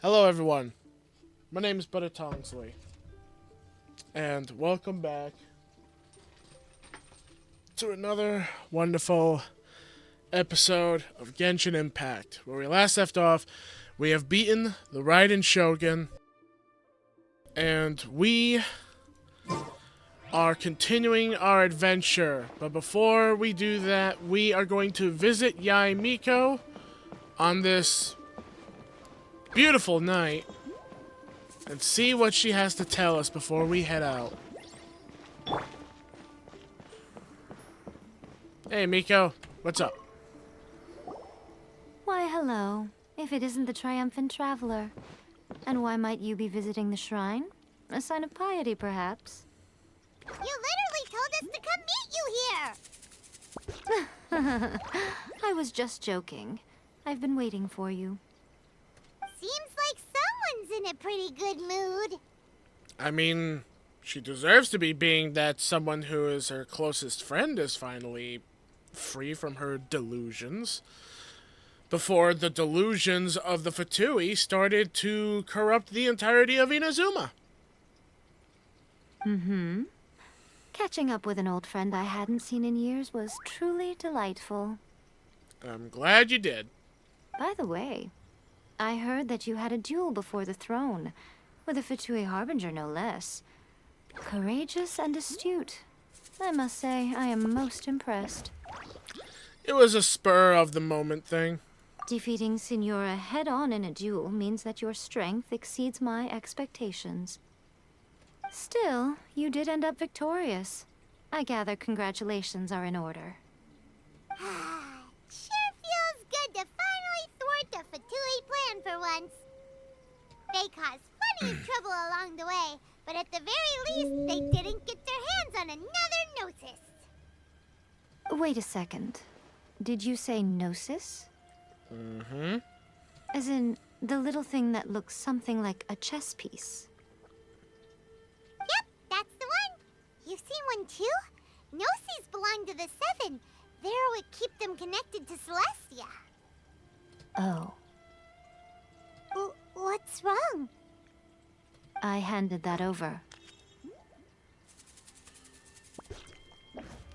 Hello everyone, my name is Tongsly, and welcome back to another wonderful episode of Genshin Impact. Where we last left off, we have beaten the Raiden Shogun, and we are continuing our adventure. But before we do that, we are going to visit Yai Miko on this beautiful night and see what she has to tell us before we head out. Hey, Miko. What's up? Why, hello. If it isn't the triumphant traveler. And why might you be visiting the shrine? A sign of piety, perhaps? You literally told us to come meet you here! I was just joking. I've been waiting for you. Seems like someone's in a pretty good mood. I mean, she deserves to be, being that someone who is her closest friend is finally free from her delusions. Before the delusions of the Fatui started to corrupt the entirety of Inazuma. Mm-hmm. Catching up with an old friend I hadn't seen in years was truly delightful. I'm glad you did. By the way, I heard that you had a duel before the throne, with a Fatui Harbinger no less. Courageous and astute. I must say, I am most impressed. It was a spur-of-the-moment thing. Defeating Signora head-on in a duel means that your strength exceeds my expectations. Still, you did end up victorious. I gather congratulations are in order. Sure feels good to finally thwart the Fatui plan for once. They caused plenty of trouble along the way, but at the very least, they didn't get their hands on another Gnosis. Wait a second. Did you say Gnosis? Mm-hmm. As in, the little thing that looks something like a chess piece? Yep, that's the one. You've seen one too? Gnosis belong to the Seven. They're what keep them connected to Celestia. Oh. What's wrong? I handed that over.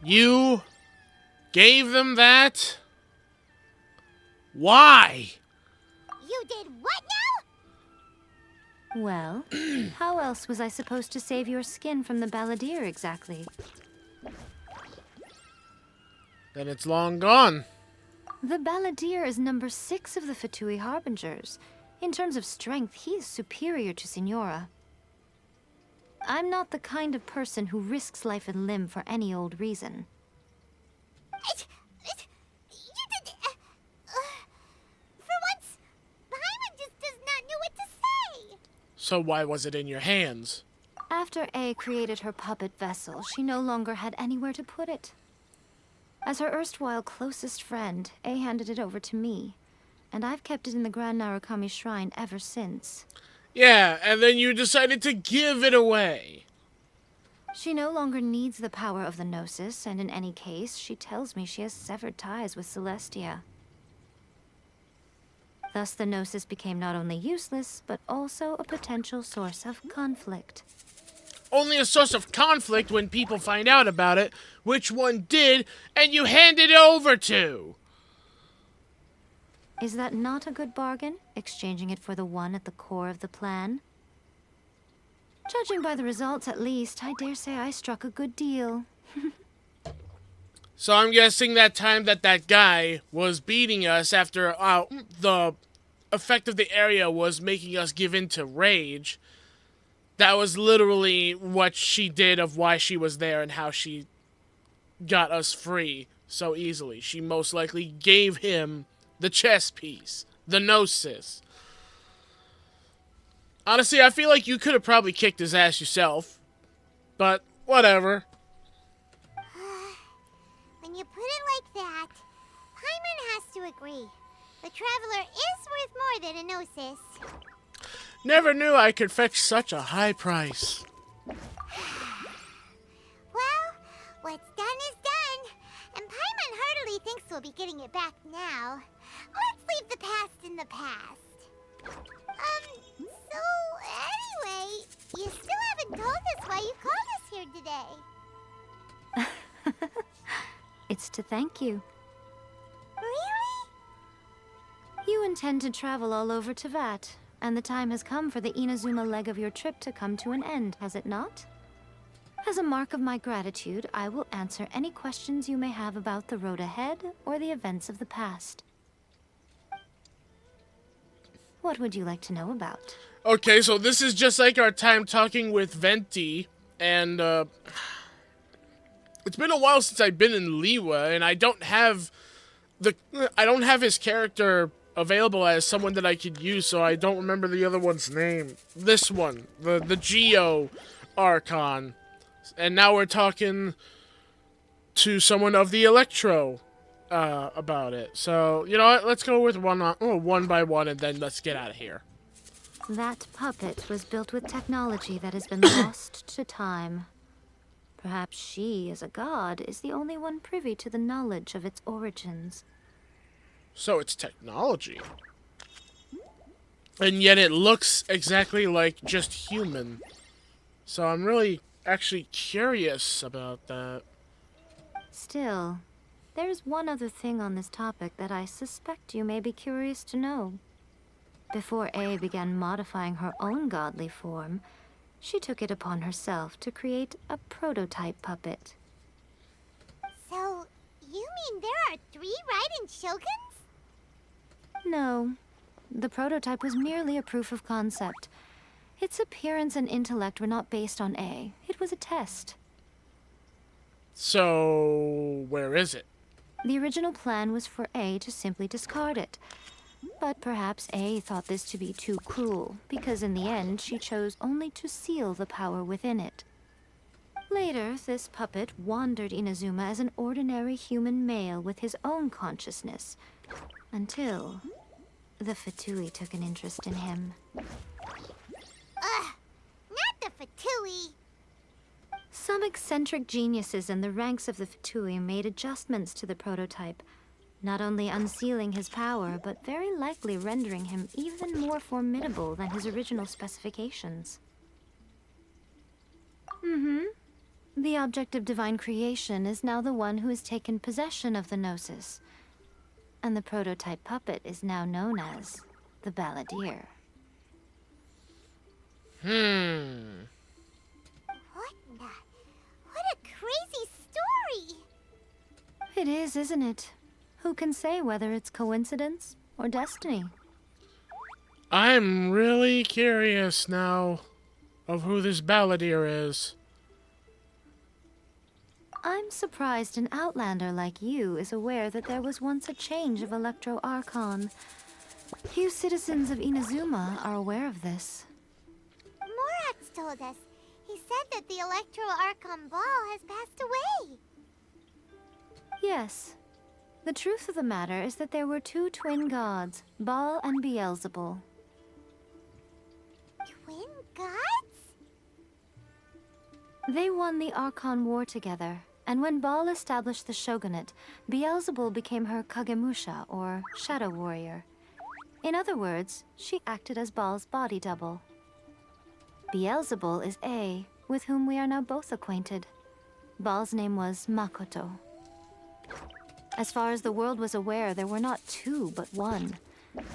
You gave them that? Why? You did what now? Well, how else was I supposed to save your skin from the balladeer exactly? Then it's long gone. The balladeer is number 6 of the Fatui Harbingers. In terms of strength, he is superior to Signora. I'm not the kind of person who risks life and limb for any old reason. You did... for once, Paimon just does not know what to say. So why was it in your hands? After A created her puppet vessel, she no longer had anywhere to put it. As her erstwhile closest friend, A handed it over to me, and I've kept it in the Grand Narukami Shrine ever since. Yeah, and then you decided to give it away. She no longer needs the power of the Gnosis, and in any case, she tells me she has severed ties with Celestia. Thus, the Gnosis became not only useless, but also a potential source of conflict. Only a source of conflict when people find out about it, which one did, and you handed it over to. Is that not a good bargain, exchanging it for the one at the core of the plan? Judging by the results, at least, I dare say I struck a good deal. So I'm guessing that time that guy was beating us after the effect of the area was making us give in to rage, that was literally what she did of why she was there and how she got us free so easily. She most likely gave him the chess piece, the Gnosis. Honestly, I feel like you could have probably kicked his ass yourself. But, whatever. When you put it like that, Paimon has to agree. The Traveler is worth more than a Gnosis. Never knew I could fetch such a high price. Well, what's done is done. And Paimon hardly thinks we'll be getting it back now. Let's leave the past in the past. today. It's to thank you. Really? You intend to travel all over Teyvat, and the time has come for the Inazuma leg of your trip to come to an end, has it not? As a mark of my gratitude, I will answer any questions you may have about the road ahead or the events of the past. What would you like to know about? Okay, so this is just like our time talking with Venti, and it's been a while since I've been in Liwa, and I don't have his character available as someone that I could use, so I don't remember the other one's name. This one, the Geo Archon, and now we're talking to someone of the Electro about it. So you know what? Let's go with one by one, and then let's get out of here. That puppet was built with technology that has been lost to time. Perhaps she, as a god, is the only one privy to the knowledge of its origins. So it's technology. And yet it looks exactly like just human. So I'm really actually curious about that. Still, there's one other thing on this topic that I suspect you may be curious to know. Before A began modifying her own godly form, she took it upon herself to create a prototype puppet. So, you mean there are 3 Raiden Shoguns? No, the prototype was merely a proof of concept. Its appearance and intellect were not based on A. It was a test. So where is it? The original plan was for A to simply discard it. But perhaps A thought this to be too cruel, because in the end she chose only to seal the power within it. Later, this puppet wandered Inazuma as an ordinary human male with his own consciousness, until the Fatui took an interest in him. Ugh, not the Fatui. Some eccentric geniuses in the ranks of the Fatui made adjustments to the prototype, not only unsealing his power, but very likely rendering him even more formidable than his original specifications. The object of divine creation is now the one who has taken possession of the Gnosis, and the prototype puppet is now known as the Balladeer. What a crazy story! It is, isn't it? Who can say whether it's coincidence or destiny? I'm really curious now of who this Balladeer is. I'm surprised an outlander like you is aware that there was once a change of Electro Archon. Few citizens of Inazuma are aware of this. Morax told us. He said that the Electro Archon Ball has passed away. Yes. The truth of the matter is that there were 2 twin gods, Baal and Beelzebul. Twin gods? They won the Archon War together, and when Baal established the shogunate, Beelzebul became her Kagemusha, or shadow warrior. In other words, she acted as Baal's body double. Beelzebul is A, with whom we are now both acquainted. Baal's name was Makoto. As far as the world was aware, there were not 2, but 1.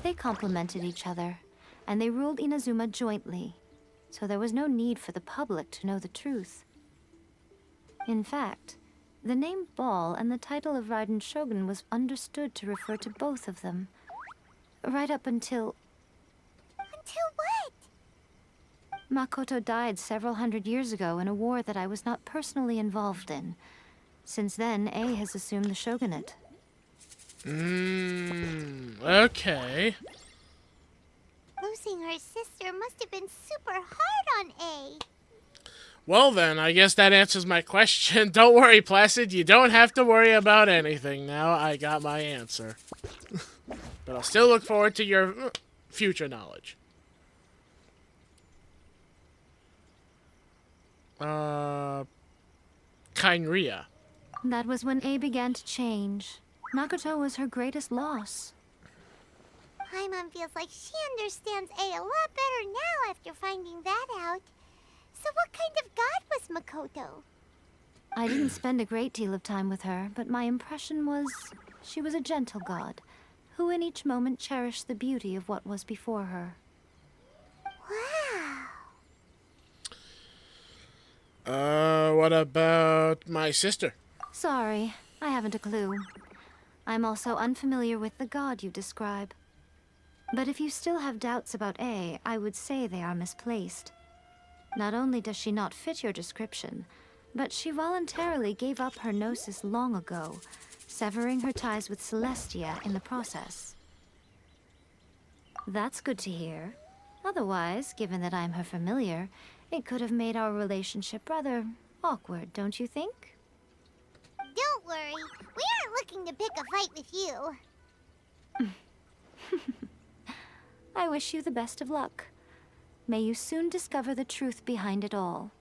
They complemented each other, and they ruled Inazuma jointly, so there was no need for the public to know the truth. In fact, the name Baal and the title of Raiden Shogun was understood to refer to both of them, right up until... Until what? Makoto died several hundred years ago in a war that I was not personally involved in. Since then, A has assumed the shogunate. Okay. Losing her sister must have been super hard on A. Well then, I guess that answers my question. Don't worry, Placid, you don't have to worry about anything now. I got my answer. But I'll still look forward to your future knowledge. Kynria. That was when A began to change. Makoto was her greatest loss. Paimon feels like she understands A lot better now after finding that out. So what kind of god was Makoto? I didn't spend a great deal of time with her, but my impression was she was a gentle god, who in each moment cherished the beauty of what was before her. Wow. What about my sister? Sorry, I haven't a clue. I'm also unfamiliar with the god you describe. But if you still have doubts about A, I would say they are misplaced. Not only does she not fit your description, but she voluntarily gave up her gnosis long ago, severing her ties with Celestia in the process. That's good to hear. Otherwise, given that I'm her familiar, it could have made our relationship rather awkward, don't you think? Don't worry. We aren't looking to pick a fight with you. I wish you the best of luck. May you soon discover the truth behind it all.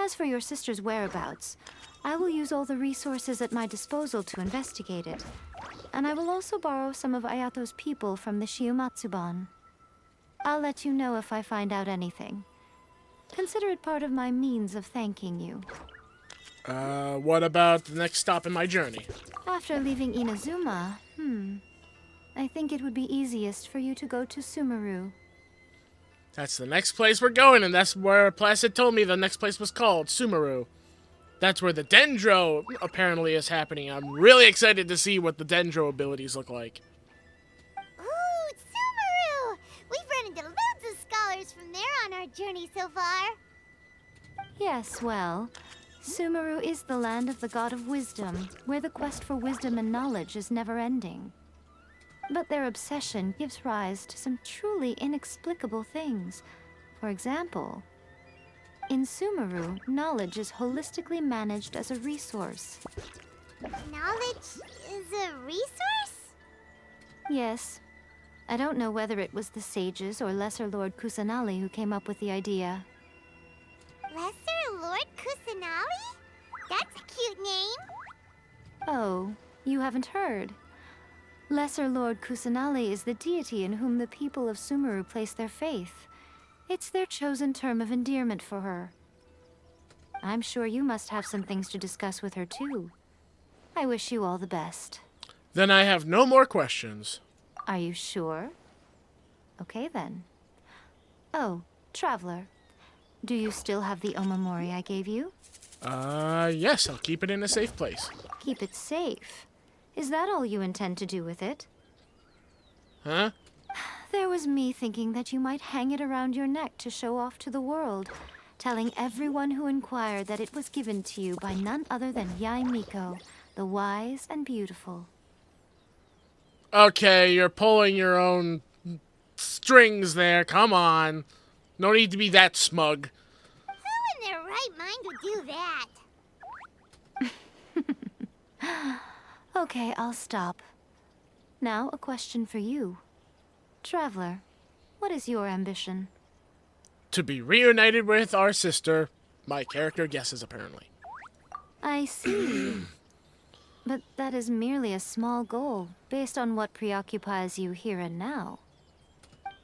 As for your sister's whereabouts, I will use all the resources at my disposal to investigate it. And I will also borrow some of Ayato's people from the Shiumatsuban. I'll let you know if I find out anything. Consider it part of my means of thanking you. What about the next stop in my journey? After leaving Inazuma, I think it would be easiest for you to go to Sumeru. That's the next place we're going, and that's where Placid told me the next place was called, Sumeru. That's where the Dendro apparently is happening. I'm really excited to see what the Dendro abilities look like. Ooh, Sumeru! We've run into loads of scholars from there on our journey so far. Yes, well, Sumeru is the land of the god of wisdom, where the quest for wisdom and knowledge is never-ending. But their obsession gives rise to some truly inexplicable things. For example, in Sumeru, knowledge is holistically managed as a resource. Knowledge is a resource? Yes. I don't know whether it was the sages or Lesser Lord Kusanali who came up with the idea. Lesser Lord Kusanali? That's a cute name. Oh, you haven't heard. Lesser Lord Kusanali is the deity in whom the people of Sumeru place their faith. It's their chosen term of endearment for her. I'm sure you must have some things to discuss with her too. I wish you all the best. Then I have no more questions. Are you sure? Okay then. Oh, Traveler. Do you still have the Omamori I gave you? Yes, I'll keep it in a safe place. Keep it safe. Is that all you intend to do with it? Huh? There was me thinking that you might hang it around your neck to show off to the world, telling everyone who inquired that it was given to you by none other than Yae Miko, the wise and beautiful. Okay, you're pulling your own strings there. Come on. No need to be that smug. Who in their right mind would do that? Okay, I'll stop. Now, a question for you. Traveler, what is your ambition? To be reunited with our sister. My character guesses, apparently. I see. But that is merely a small goal, based on what preoccupies you here and now.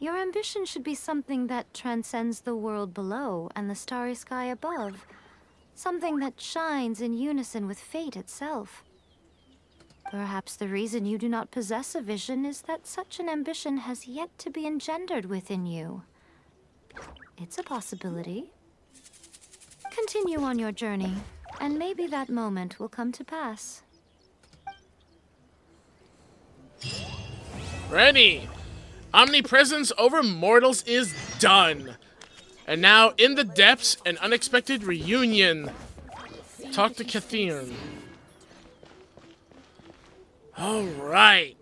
Your ambition should be something that transcends the world below and the starry sky above. Something that shines in unison with fate itself. Perhaps the reason you do not possess a vision is that such an ambition has yet to be engendered within you. It's a possibility. Continue on your journey, and maybe that moment will come to pass. Ready! Omnipresence over mortals is done. And now, in the depths, an unexpected reunion. Talk to Kathleen. Alright.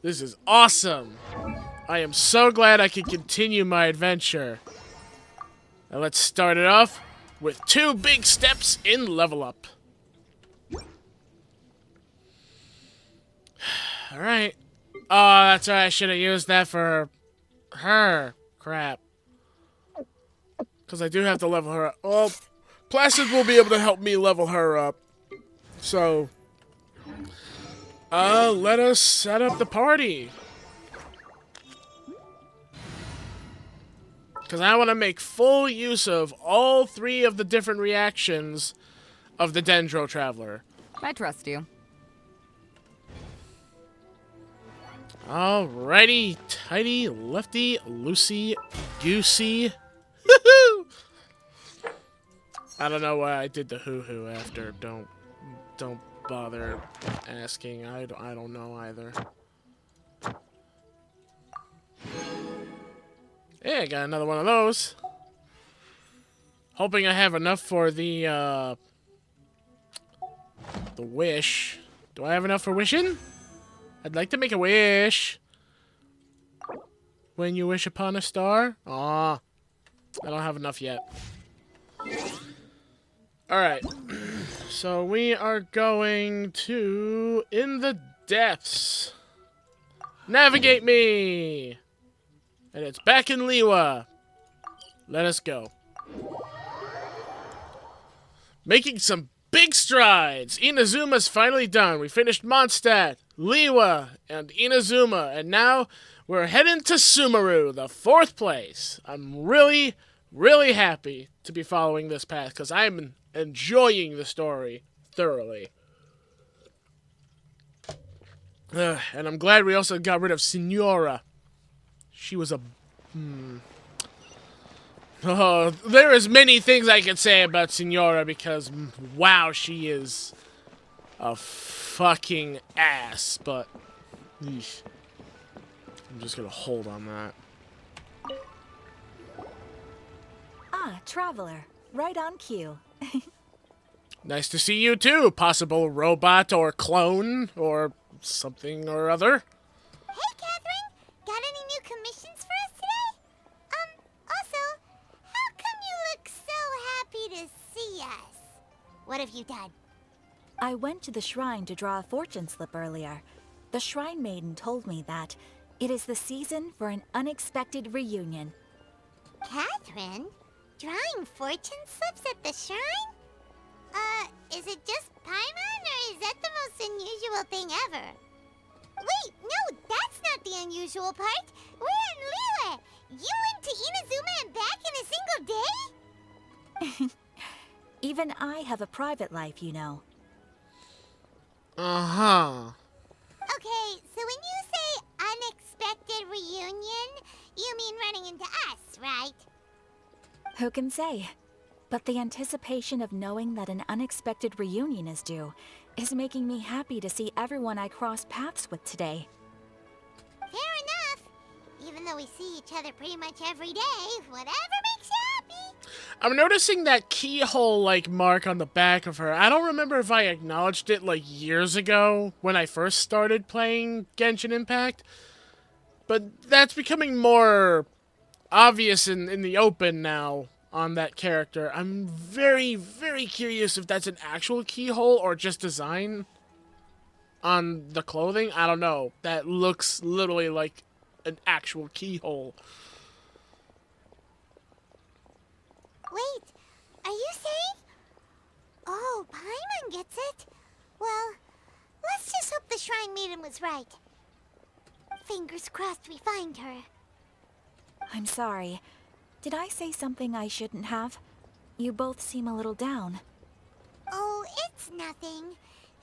This is awesome. I am so glad I can continue my adventure. Now let's start it off with 2 big steps in level up. Alright. Oh, that's right. I should have used that for her. Crap. Because I do have to level her up. Oh, Placid will be able to help me level her up. So, let us set up the party. Because I want to make full use of all 3 of the different reactions of the Dendro Traveler. I trust you. Alrighty, tighty, lefty, loosey, goosey. Hoo-hoo! I don't know why I did the hoo-hoo after. Don't bother asking. I don't know either. Yeah, I got another one of those. Hoping I have enough for the wish. Do I have enough for wishing? I'd like to make a wish. When you wish upon a star? Aw. I don't have enough yet. Alright. So we are going to In the Depths. Navigate me! And it's back in Liwa. Let us go. Making some big strides! Inazuma's finally done. We finished Mondstadt, Liwa, and Inazuma, and now we're heading to Sumeru, the 4th place. I'm really, really happy to be following this path, because I'm enjoying the story thoroughly. And I'm glad we also got rid of Signora. She was a... Oh, there is many things I could say about Signora because, wow, she is a fucking ass, but eesh, I'm just gonna hold on that. Ah, Traveler. Right on cue. Nice to see you too, possible robot or clone or something or other. Hey, Catherine! Got any new commissions for us today? Also, how come you look so happy to see us? What have you done? I went to the shrine to draw a fortune slip earlier. The shrine maiden told me that it is the season for an unexpected reunion. Catherine? Drawing fortune slips at the shrine? Is it just Paimon, or is that the most unusual thing ever? Wait, no, that's not the unusual part. We're in Liyue. You went to Inazuma and back in a single day? Even I have a private life, you know. Uh-huh. Okay, so when you say unexpected reunion, you mean running into us, right? Who can say? But the anticipation of knowing that an unexpected reunion is due is making me happy to see everyone I cross paths with today. Fair enough. Even though we see each other pretty much every day, whatever makes you happy. I'm noticing that keyhole-like mark on the back of her. I don't remember if I acknowledged it like years ago when I first started playing Genshin Impact, but that's becoming more obvious in the open now on that character. I'm very, very curious if that's an actual keyhole or just design on the clothing. I don't know. That looks literally like an actual keyhole. Wait, are you saying? Oh, Paimon gets it. Well, let's just hope the Shrine Maiden was right. Fingers crossed we find her. I'm sorry. Did I say something I shouldn't have? You both seem a little down. Oh, it's nothing.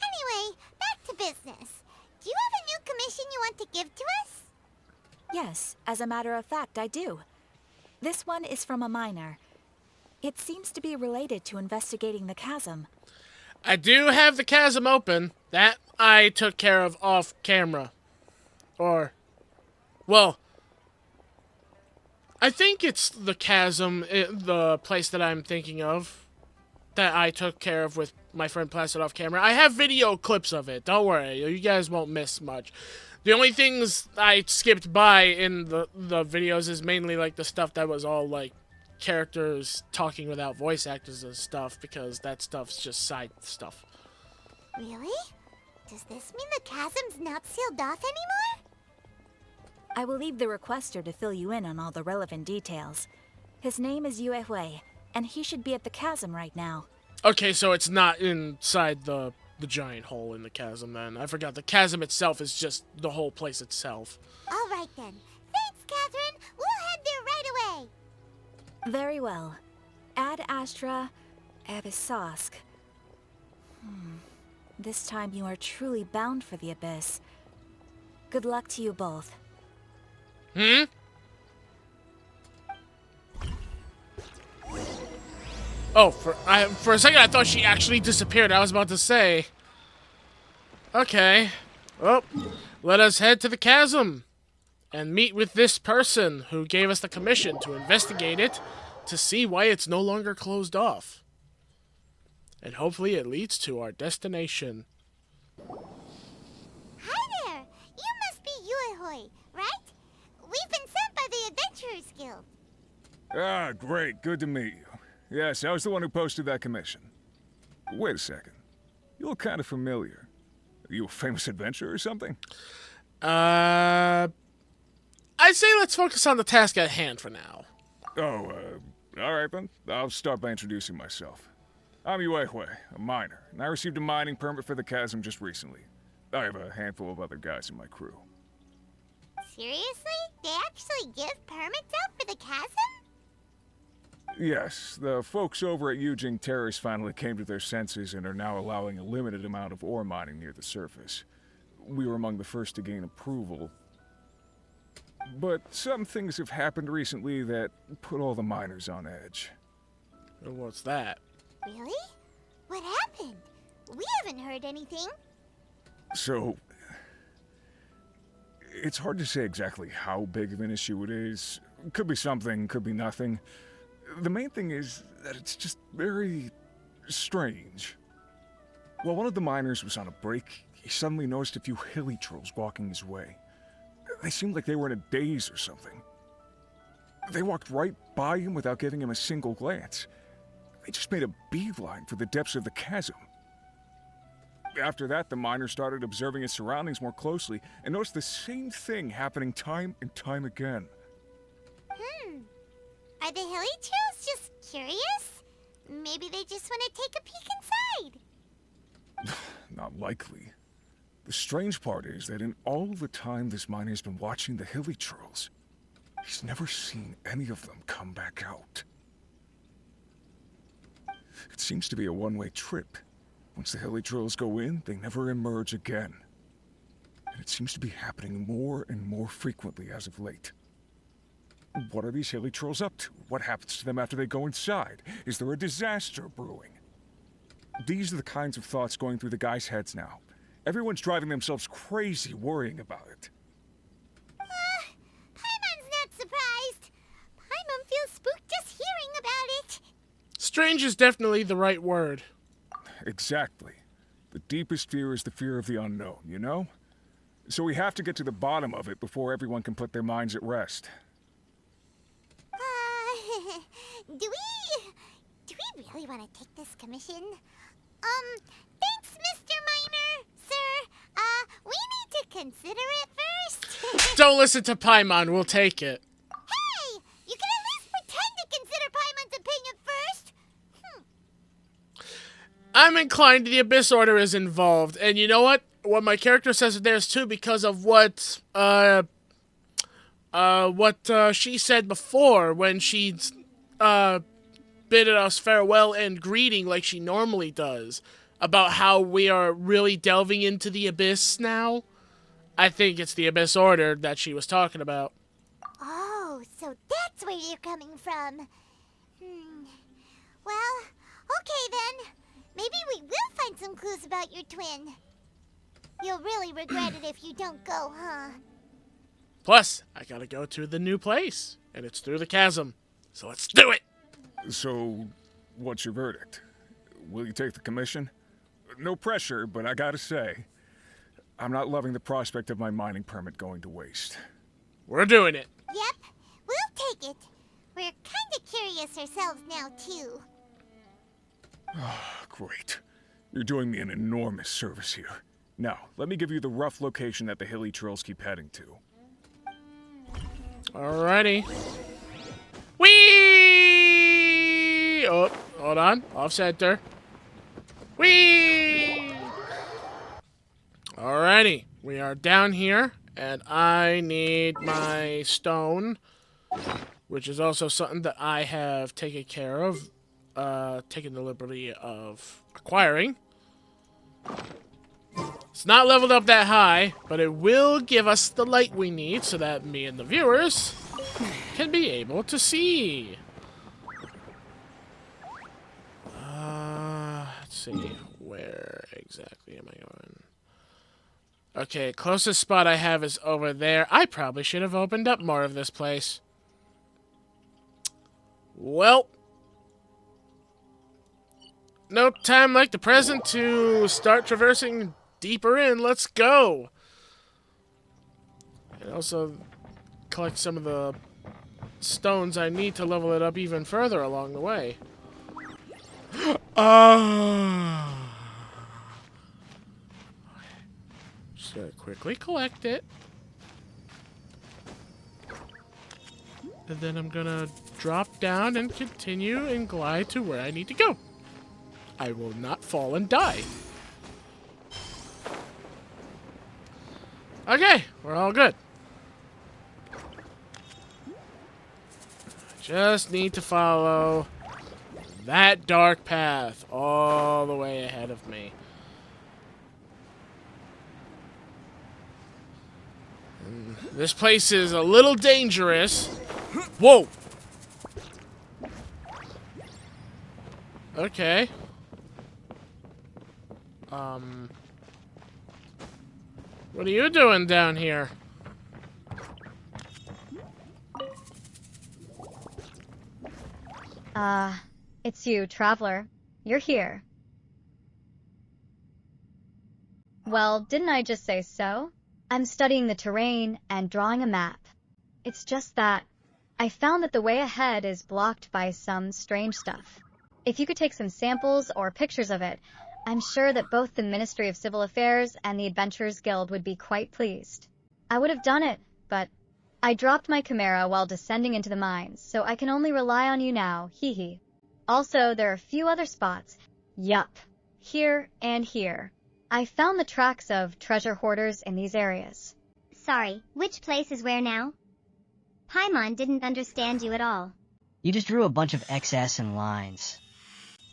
Anyway, back to business. Do you have a new commission you want to give to us? Yes, as a matter of fact, I do. This one is from a miner. It seems to be related to investigating the chasm. I do have the chasm open. That I took care of off camera. Or, well, I think it's the chasm, the place that I'm thinking of, that I took care of with my friend Placid off camera. I have video clips of it. Don't worry, you guys won't miss much. The only things I skipped by in the videos is mainly like the stuff that was all like characters talking without voice actors and stuff, because that stuff's just side stuff. Really? Does this mean the chasm's not sealed off anymore? I will leave the requester to fill you in on all the relevant details. His name is Yue Hui, and he should be at the chasm right now. Okay, so it's not inside the giant hole in the chasm then. I forgot the chasm itself is just the whole place itself. All right then. Thanks, Catherine. We'll head there right away. Very well. Ad Astra Abyssosque. This time you are truly bound for the Abyss. Good luck to you both. Hmm? Oh, for a second I thought she actually disappeared. I was about to say. Okay. Well, let us head to the chasm and meet with this person who gave us the commission to investigate it to see why it's no longer closed off. And hopefully it leads to our destination. Hi there! You must be Yuehoi, right? We've been sent by the Adventurers Guild. Ah, great. Good to meet you. Yes, I was the one who posted that commission. Wait a second. You look kind of familiar. Are you a famous adventurer or something? I'd say let's focus on the task at hand for now. Oh, alright then. I'll start by introducing myself. I'm Yuehue, a miner, and I received a mining permit for the chasm just recently. I have a handful of other guys in my crew. Seriously? They actually give permits out for the chasm? Yes, the folks over at Yujing Terrace finally came to their senses and are now allowing a limited amount of ore mining near the surface. We were among the first to gain approval. But some things have happened recently that put all the miners on edge. And what's that? Really? What happened? We haven't heard anything. So, it's hard to say exactly how big of an issue it is. Could be something, could be nothing. The main thing is that it's just very strange. While one of the miners was on a break, he suddenly noticed a few hilly trolls walking his way. They seemed like they were in a daze or something. They walked right by him without giving him a single glance. They just made a beeline for the depths of the chasm. After that, the miner started observing his surroundings more closely and noticed the same thing happening time and time again. Are the hilly trolls just curious? Maybe they just want to take a peek inside. Not likely. The strange part is that in all the time this miner's been watching the hilly trolls, he's never seen any of them come back out. It seems to be a one-way trip. Once the hilly trolls go in, they never emerge again. And it seems to be happening more and more frequently as of late. What are these hilly trolls up to? What happens to them after they go inside? Is there a disaster brewing? These are the kinds of thoughts going through the guys' heads now. Everyone's driving themselves crazy worrying about it. Paimon's not surprised. Paimon feels spooked just hearing about it. Strange is definitely the right word. Exactly. The deepest fear is the fear of the unknown, you know? So we have to get to the bottom of it before everyone can put their minds at rest. Do we really want to take this commission? Thanks, Mr. Miner, sir. We need to consider it first. Don't listen to Paimon, we'll take it. Hey, you can at least pretend to consider Paimon's opinion first. I'm inclined the Abyss Order is involved, and you know what? What my character says there's too because of what she said before when she bid us farewell and greeting like she normally does about how we are really delving into the Abyss now. I think it's the Abyss Order that she was talking about. Oh, so that's where you're coming from. Well, okay then. Maybe we will find some clues about your twin. You'll really regret it if you don't go, huh? Plus, I gotta go to the new place, and it's through the chasm. So let's do it! So, what's your verdict? Will you take the commission? No pressure, but I gotta say, I'm not loving the prospect of my mining permit going to waste. We're doing it. Yep, we'll take it. We're kinda curious ourselves now, too. Great. You're doing me an enormous service here. Now, let me give you the rough location that the hilly trolls keep heading to. Alrighty. Whee! Oh, hold on. Off center. Whee! Alrighty. We are down here, and I need my stone, which is also something that I have taken care of, taken the liberty of acquiring. It's not leveled up that high, but it will give us the light we need so that me and the viewers can be able to see. Let's see. Where exactly am I going? Okay, closest spot I have is over there. I probably should have opened up more of this place. Well, no time like the present to start traversing deeper in. Let's go. And also collect some of the stones I need to level it up even further along the way. Just gonna quickly collect it. And then I'm gonna drop down and continue and glide to where I need to go. I will not fall and die. Okay, we're all good. Just need to follow that dark path all the way ahead of me. And this place is a little dangerous. Whoa! Okay. What are you doing down here? It's you, Traveler. You're here. Well, didn't I just say so? I'm studying the terrain and drawing a map. It's just that I found that the way ahead is blocked by some strange stuff. If you could take some samples or pictures of it, I'm sure that both the Ministry of Civil Affairs and the Adventurers Guild would be quite pleased. I would have done it, but I dropped my Chimera while descending into the mines, so I can only rely on you now, hee hee. Also, there are a few other spots. Yup, here and here. I found the tracks of treasure hoarders in these areas. Sorry, which place is where now? Paimon didn't understand you at all. You just drew a bunch of excess and lines.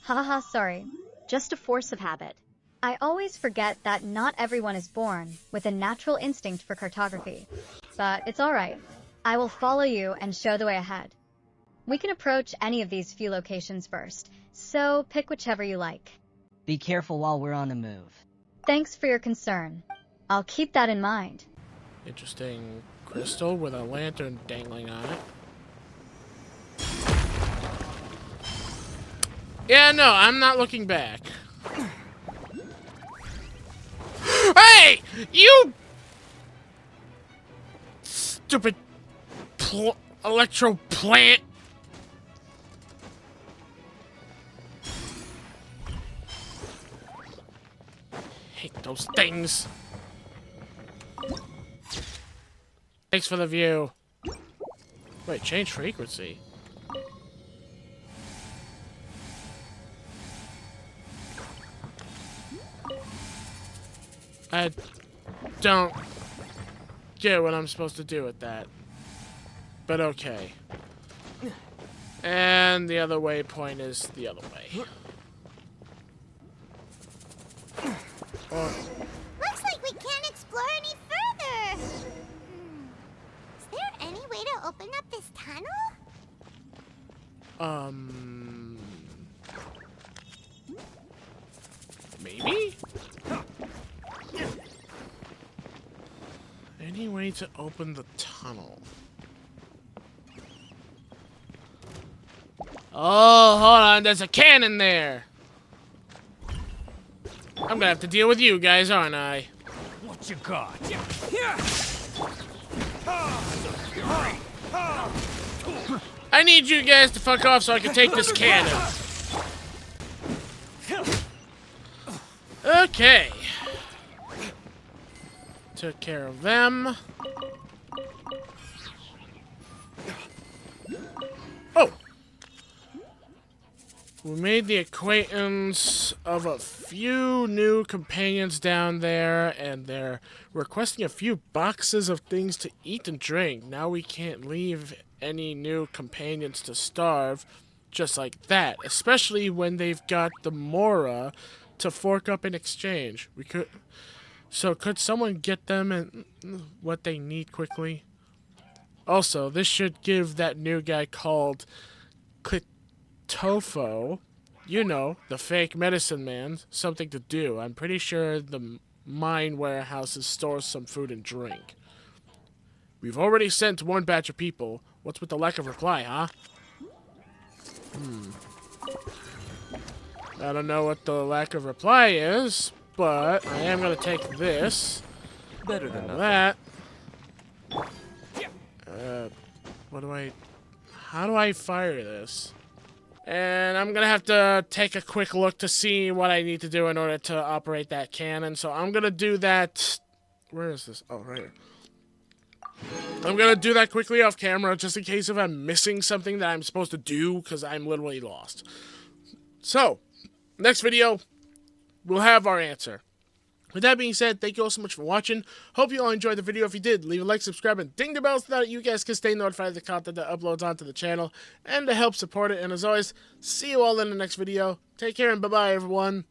Haha, sorry. Just a force of habit. I always forget that not everyone is born with a natural instinct for cartography. But it's alright. I will follow you and show the way ahead. We can approach any of these few locations first, so pick whichever you like. Be careful while we're on the move. Thanks for your concern. I'll keep that in mind. Interesting crystal with a lantern dangling on it. Yeah, no, I'm not looking back. Hey! You stupid electro plant! Hate those things. Thanks for the view. Wait, change frequency. I don't get what I'm supposed to do with that. But okay. And the other waypoint is the other way. Oh. Looks like we can't explore any further. Is there any way to open up this tunnel? Maybe? Any way to open the tunnel? Oh, hold on, there's a cannon there. I'm gonna have to deal with you guys, aren't I? What you got? I need you guys to fuck off so I can take this cannon. Okay. Took care of them. Oh! We made the acquaintance of a few new companions down there, and they're requesting a few boxes of things to eat and drink. Now we can't leave any new companions to starve just like that, especially when they've got the Mora to fork up in exchange. So could someone get them and what they need quickly? Also, this should give that new guy called Tofo, you know, the fake medicine man, something to do. I'm pretty sure the mine warehouses store some food and drink. We've already sent one batch of people. What's with the lack of reply, huh? I don't know what the lack of reply is, but I am going to take this. Better than nothing. That. How do I fire this? And I'm going to have to take a quick look to see what I need to do in order to operate that cannon. So I'm going to do that. Where is this? Oh, right here. I'm going to do that quickly off camera just in case if I'm missing something that I'm supposed to do because I'm literally lost. So, next video, we'll have our answer. With that being said, thank you all so much for watching. Hope you all enjoyed the video. If you did, leave a like, subscribe, and ding the bell so that you guys can stay notified of the content that uploads onto the channel and to help support it. And as always, see you all in the next video. Take care and bye-bye, everyone.